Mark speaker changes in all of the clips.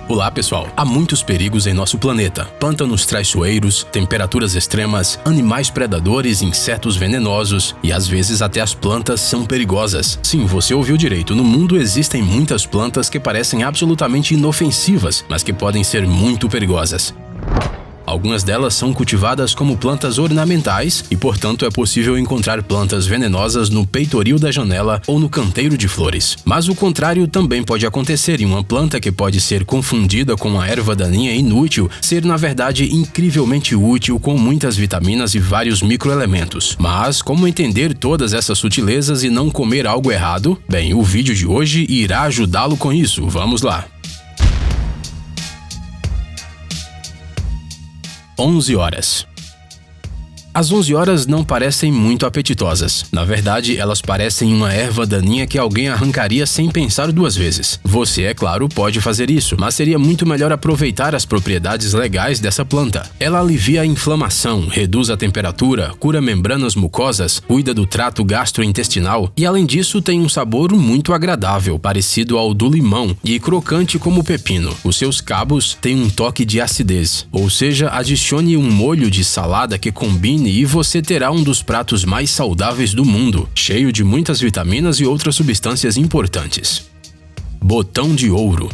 Speaker 1: Olá pessoal, há muitos perigos em nosso planeta. Pântanos traiçoeiros, temperaturas extremas, animais predadores, insetos venenosos e às vezes até as plantas são perigosas. Sim, você ouviu direito, no mundo existem muitas plantas que parecem absolutamente inofensivas, mas que podem ser muito perigosas. Algumas delas são cultivadas como plantas ornamentais e, portanto, é possível encontrar plantas venenosas no peitoril da janela ou no canteiro de flores. Mas o contrário também pode acontecer em uma planta que pode ser confundida com uma erva daninha inútil, ser na verdade incrivelmente útil com muitas vitaminas e vários microelementos. Mas como entender todas essas sutilezas e não comer algo errado? Bem, o vídeo de hoje irá ajudá-lo com isso. Vamos lá! 11 horas. As 11 horas não parecem muito apetitosas. Na verdade, elas parecem uma erva daninha que alguém arrancaria sem pensar duas vezes. Você, é claro, pode fazer isso, mas seria muito melhor aproveitar as propriedades legais dessa planta. Ela alivia a inflamação, reduz a temperatura, cura membranas mucosas, cuida do trato gastrointestinal e, além disso, tem um sabor muito agradável, parecido ao do limão e crocante como o pepino. Os seus cabos têm um toque de acidez, ou seja, adicione um molho de salada que combine e você terá um dos pratos mais saudáveis do mundo, cheio de muitas vitaminas e outras substâncias importantes. Botão de ouro.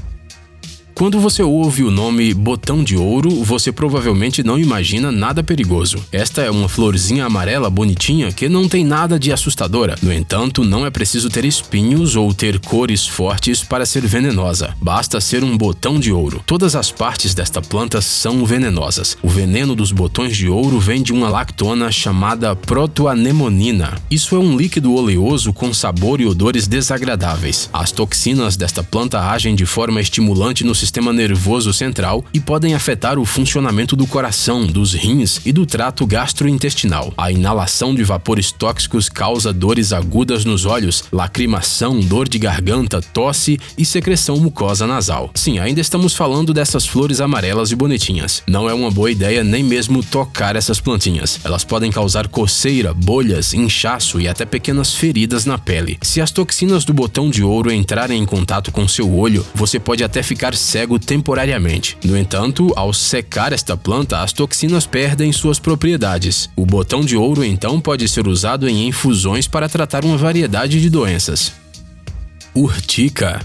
Speaker 1: Quando você ouve o nome botão de ouro, você provavelmente não imagina nada perigoso. Esta é uma florzinha amarela bonitinha que não tem nada de assustadora. No entanto, não é preciso ter espinhos ou ter cores fortes para ser venenosa. Basta ser um botão de ouro. Todas as partes desta planta são venenosas. O veneno dos botões de ouro vem de uma lactona chamada protoanemonina. Isso é um líquido oleoso com sabor e odores desagradáveis. As toxinas desta planta agem de forma estimulante no sistema nervoso central e podem afetar o funcionamento do coração, dos rins e do trato gastrointestinal. A inalação de vapores tóxicos causa dores agudas nos olhos, lacrimação, dor de garganta, tosse e secreção mucosa nasal. Sim, ainda estamos falando dessas flores amarelas e bonitinhas. Não é uma boa ideia nem mesmo tocar essas plantinhas. Elas podem causar coceira, bolhas, inchaço e até pequenas feridas na pele. Se as toxinas do botão de ouro entrarem em contato com seu olho, você pode até ficar cego temporariamente. No entanto, ao secar esta planta, as toxinas perdem suas propriedades. O botão de ouro então pode ser usado em infusões para tratar uma variedade de doenças. Urtica.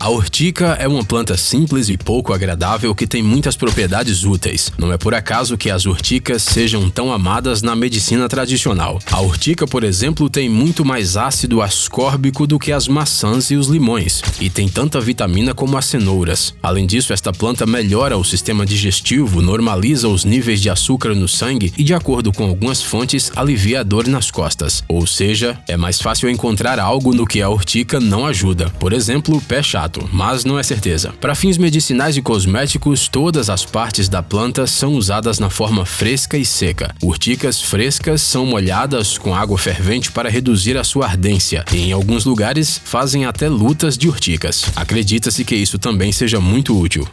Speaker 1: A urtica é uma planta simples e pouco agradável que tem muitas propriedades úteis. Não é por acaso que as urticas sejam tão amadas na medicina tradicional. A urtica, por exemplo, tem muito mais ácido ascórbico do que as maçãs e os limões, e tem tanta vitamina como as cenouras. Além disso, esta planta melhora o sistema digestivo, normaliza os níveis de açúcar no sangue e, de acordo com algumas fontes, alivia a dor nas costas. Ou seja, é mais fácil encontrar algo no que a urtica não ajuda. Por exemplo, pé chato. Mas não é certeza. Para fins medicinais e cosméticos, todas as partes da planta são usadas na forma fresca e seca. Urticas frescas são molhadas com água fervente para reduzir a sua ardência, e em alguns lugares fazem até lutas de urticas. Acredita-se que isso também seja muito útil.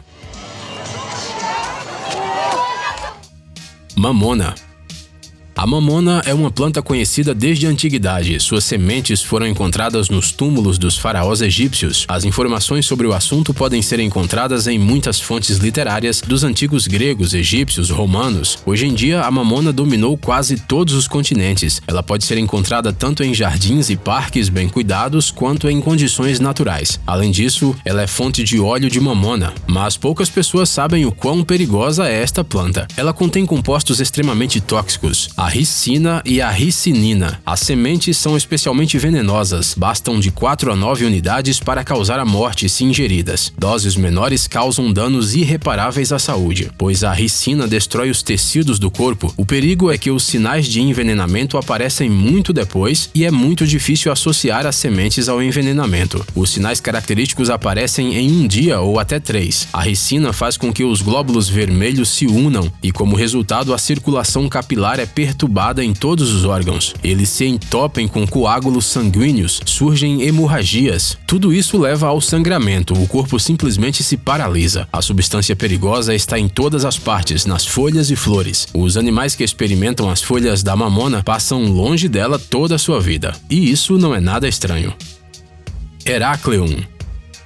Speaker 1: Mamona. A mamona é uma planta conhecida desde a antiguidade. Suas sementes foram encontradas nos túmulos dos faraós egípcios. As informações sobre o assunto podem ser encontradas em muitas fontes literárias dos antigos gregos, egípcios, romanos. Hoje em dia, a mamona dominou quase todos os continentes. Ela pode ser encontrada tanto em jardins e parques bem cuidados, quanto em condições naturais. Além disso, ela é fonte de óleo de mamona. Mas poucas pessoas sabem o quão perigosa é esta planta. Ela contém compostos extremamente tóxicos, a ricina e a ricinina. As sementes são especialmente venenosas, bastam de 4 a 9 unidades para causar a morte se ingeridas. Doses menores causam danos irreparáveis à saúde, pois a ricina destrói os tecidos do corpo. O perigo é que os sinais de envenenamento aparecem muito depois e é muito difícil associar as sementes ao envenenamento. Os sinais característicos aparecem em um dia ou até 3. A ricina faz com que os glóbulos vermelhos se unam e, como resultado, a circulação capilar é perturbada em todos os órgãos. Eles se entopem com coágulos sanguíneos, surgem hemorragias. Tudo isso leva ao sangramento, o corpo simplesmente se paralisa. A substância perigosa está em todas as partes, nas folhas e flores. Os animais que experimentam as folhas da mamona passam longe dela toda a sua vida. E isso não é nada estranho. Herácleum.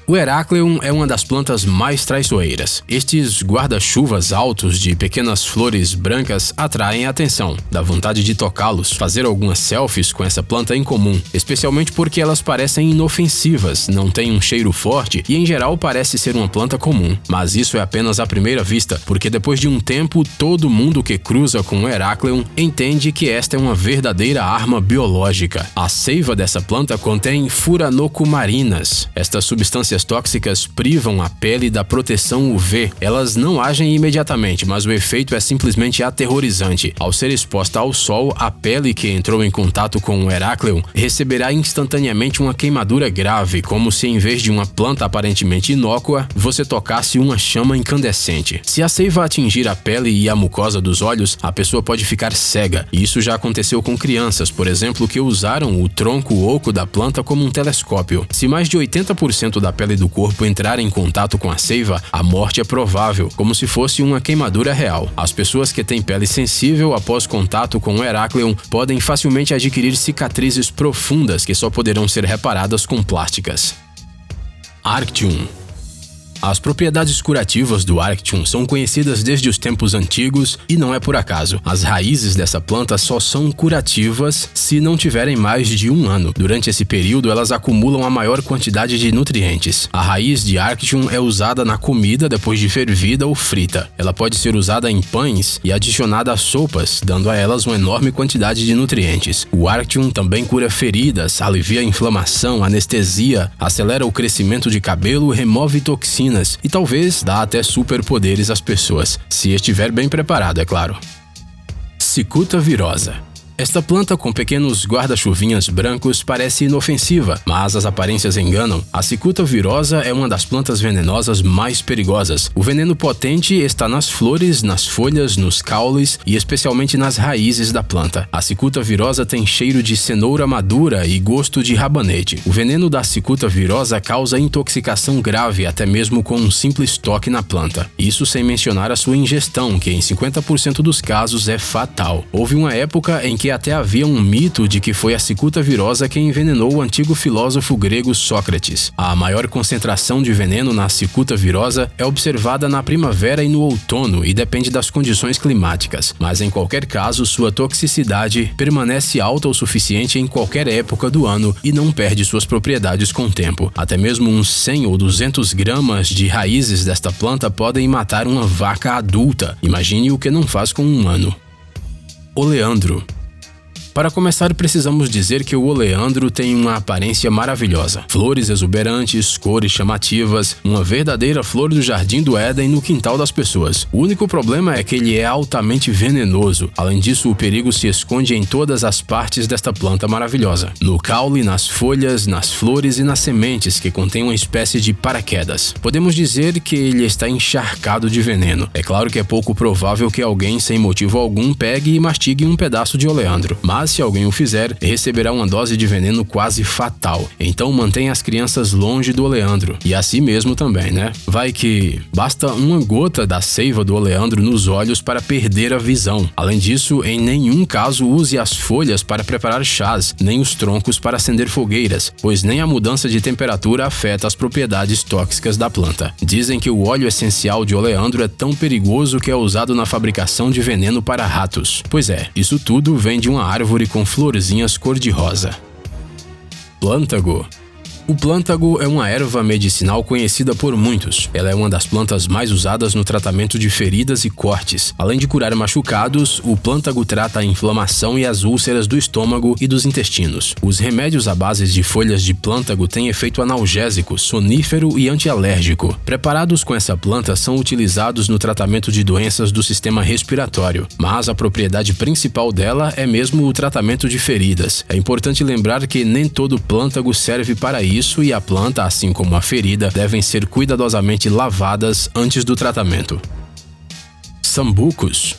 Speaker 1: O Herácleon é uma das plantas mais traiçoeiras. Estes guarda-chuvas altos de pequenas flores brancas atraem a atenção. Dá vontade de tocá-los, fazer algumas selfies com essa planta incomum, especialmente porque elas parecem inofensivas, não têm um cheiro forte e em geral parece ser uma planta comum. Mas isso é apenas à primeira vista, porque depois de um tempo todo mundo que cruza com o Herácleon entende que esta é uma verdadeira arma biológica. A seiva dessa planta contém furanocumarinas. Estas substâncias tóxicas privam a pele da proteção UV. Elas não agem imediatamente, mas o efeito é simplesmente aterrorizante. Ao ser exposta ao sol, a pele que entrou em contato com o Herácleon receberá instantaneamente uma queimadura grave, como se em vez de uma planta aparentemente inócua, você tocasse uma chama incandescente. Se a seiva atingir a pele e a mucosa dos olhos, a pessoa pode ficar cega. E isso já aconteceu com crianças, por exemplo, que usaram o tronco oco da planta como um telescópio. Se mais de 80% da pele do corpo entrar em contato com a seiva, a morte é provável, como se fosse uma queimadura real. As pessoas que têm pele sensível após contato com o Herácleon podem facilmente adquirir cicatrizes profundas que só poderão ser reparadas com plásticas. Arctium. As propriedades curativas do Arctium são conhecidas desde os tempos antigos e não é por acaso. As raízes dessa planta só são curativas se não tiverem mais de 1 ano. Durante esse período, elas acumulam a maior quantidade de nutrientes. A raiz de Arctium é usada na comida depois de fervida ou frita. Ela pode ser usada em pães e adicionada a sopas, dando a elas uma enorme quantidade de nutrientes. O Arctium também cura feridas, alivia a inflamação, anestesia, acelera o crescimento de cabelo, remove toxinas e talvez dá até superpoderes às pessoas, se estiver bem preparado, é claro. Cicuta virosa. Esta planta com pequenos guarda-chuvinhas brancos parece inofensiva, mas as aparências enganam. A cicuta virosa é uma das plantas venenosas mais perigosas. O veneno potente está nas flores, nas folhas, nos caules e especialmente nas raízes da planta. A cicuta virosa tem cheiro de cenoura madura e gosto de rabanete. O veneno da cicuta virosa causa intoxicação grave até mesmo com um simples toque na planta. Isso sem mencionar a sua ingestão, que em 50% dos casos é fatal. Houve uma época em que até havia um mito de que foi a cicuta virosa quem envenenou o antigo filósofo grego Sócrates. A maior concentração de veneno na cicuta virosa é observada na primavera e no outono e depende das condições climáticas, mas em qualquer caso sua toxicidade permanece alta o suficiente em qualquer época do ano e não perde suas propriedades com o tempo. Até mesmo uns 100 ou 200 gramas de raízes desta planta podem matar uma vaca adulta. Imagine o que não faz com um humano. Oleandro. Para começar, precisamos dizer que o oleandro tem uma aparência maravilhosa. Flores exuberantes, cores chamativas, uma verdadeira flor do jardim do Éden no quintal das pessoas. O único problema é que ele é altamente venenoso. Além disso, o perigo se esconde em todas as partes desta planta maravilhosa. No caule, nas folhas, nas flores e nas sementes, que contém uma espécie de paraquedas. Podemos dizer que ele está encharcado de veneno. É claro que é pouco provável que alguém, sem motivo algum, pegue e mastigue um pedaço de oleandro. Mas se alguém o fizer, receberá uma dose de veneno quase fatal. Então mantenha as crianças longe do oleandro. E a si mesmo também, né? Vai que basta uma gota da seiva do oleandro nos olhos para perder a visão. Além disso, em nenhum caso use as folhas para preparar chás, nem os troncos para acender fogueiras, pois nem a mudança de temperatura afeta as propriedades tóxicas da planta. Dizem que o óleo essencial de oleandro é tão perigoso que é usado na fabricação de veneno para ratos. Pois é, isso tudo vem de uma árvore com florzinhas cor-de-rosa. Plântago. O plântago é uma erva medicinal conhecida por muitos. Ela é uma das plantas mais usadas no tratamento de feridas e cortes. Além de curar machucados, o plântago trata a inflamação e as úlceras do estômago e dos intestinos. Os remédios à base de folhas de plântago têm efeito analgésico, sonífero e antialérgico. Preparados com essa planta são utilizados no tratamento de doenças do sistema respiratório, mas a propriedade principal dela é mesmo o tratamento de feridas. É importante lembrar que nem todo plântago serve para isso e a planta, assim como a ferida, devem ser cuidadosamente lavadas antes do tratamento. Sambucus.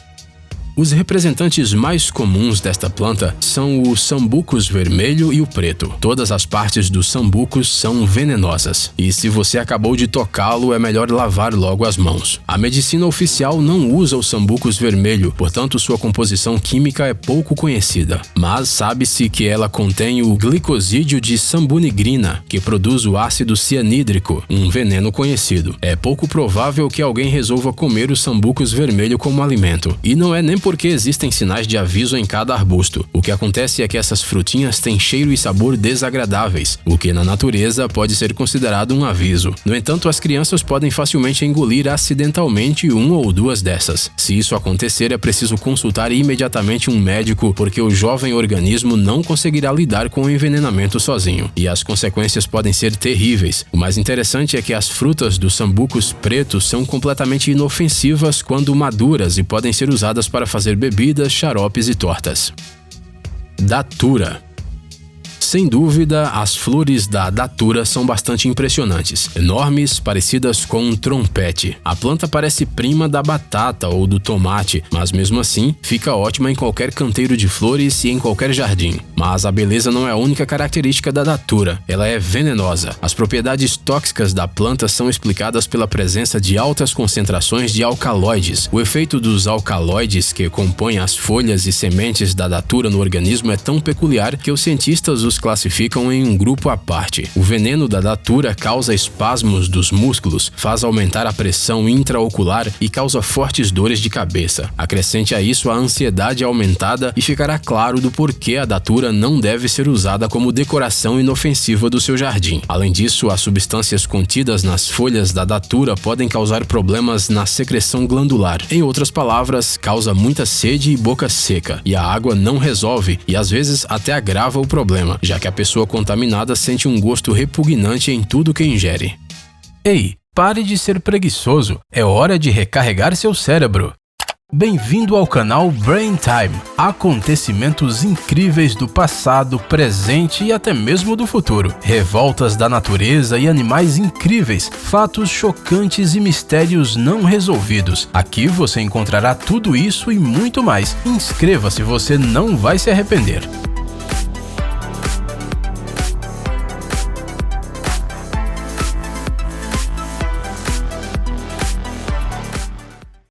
Speaker 1: Os representantes mais comuns desta planta são o sambucus vermelho e o preto. Todas as partes do sambucus são venenosas, e se você acabou de tocá-lo, é melhor lavar logo as mãos. A medicina oficial não usa o sambucus vermelho, portanto sua composição química é pouco conhecida. Mas sabe-se que ela contém o glicosídeo de sambunigrina, que produz o ácido cianídrico, um veneno conhecido. É pouco provável que alguém resolva comer o sambucus vermelho como alimento, e não é nem porque existem sinais de aviso em cada arbusto. O que acontece é que essas frutinhas têm cheiro e sabor desagradáveis, o que na natureza pode ser considerado um aviso. No entanto, as crianças podem facilmente engolir acidentalmente uma ou duas dessas. Se isso acontecer, é preciso consultar imediatamente um médico, porque o jovem organismo não conseguirá lidar com o envenenamento sozinho, e as consequências podem ser terríveis. O mais interessante é que as frutas do sambucus preto são completamente inofensivas quando maduras e podem ser usadas para fazer bebidas, xaropes e tortas. Datura. Sem dúvida, as flores da datura são bastante impressionantes, enormes, parecidas com um trompete. A planta parece prima da batata ou do tomate, mas mesmo assim, fica ótima em qualquer canteiro de flores e em qualquer jardim. Mas a beleza não é a única característica da datura, ela é venenosa. As propriedades tóxicas da planta são explicadas pela presença de altas concentrações de alcaloides. O efeito dos alcaloides que compõem as folhas e sementes da datura no organismo é tão peculiar que os cientistas os classificam em um grupo à parte. O veneno da datura causa espasmos dos músculos, faz aumentar a pressão intraocular e causa fortes dores de cabeça. Acrescente a isso a ansiedade aumentada e ficará claro do porquê a datura não deve ser usada como decoração inofensiva do seu jardim. Além disso, as substâncias contidas nas folhas da datura podem causar problemas na secreção glandular. Em outras palavras, causa muita sede e boca seca, e a água não resolve e às vezes até agrava o problema, já que a pessoa contaminada sente um gosto repugnante em tudo que ingere. Ei, pare de ser preguiçoso, é hora de recarregar seu cérebro. Bem-vindo ao canal Brain Time, acontecimentos incríveis do passado, presente e até mesmo do futuro, revoltas da natureza e animais incríveis, fatos chocantes e mistérios não resolvidos. Aqui você encontrará tudo isso e muito mais. Inscreva-se, você não vai se arrepender.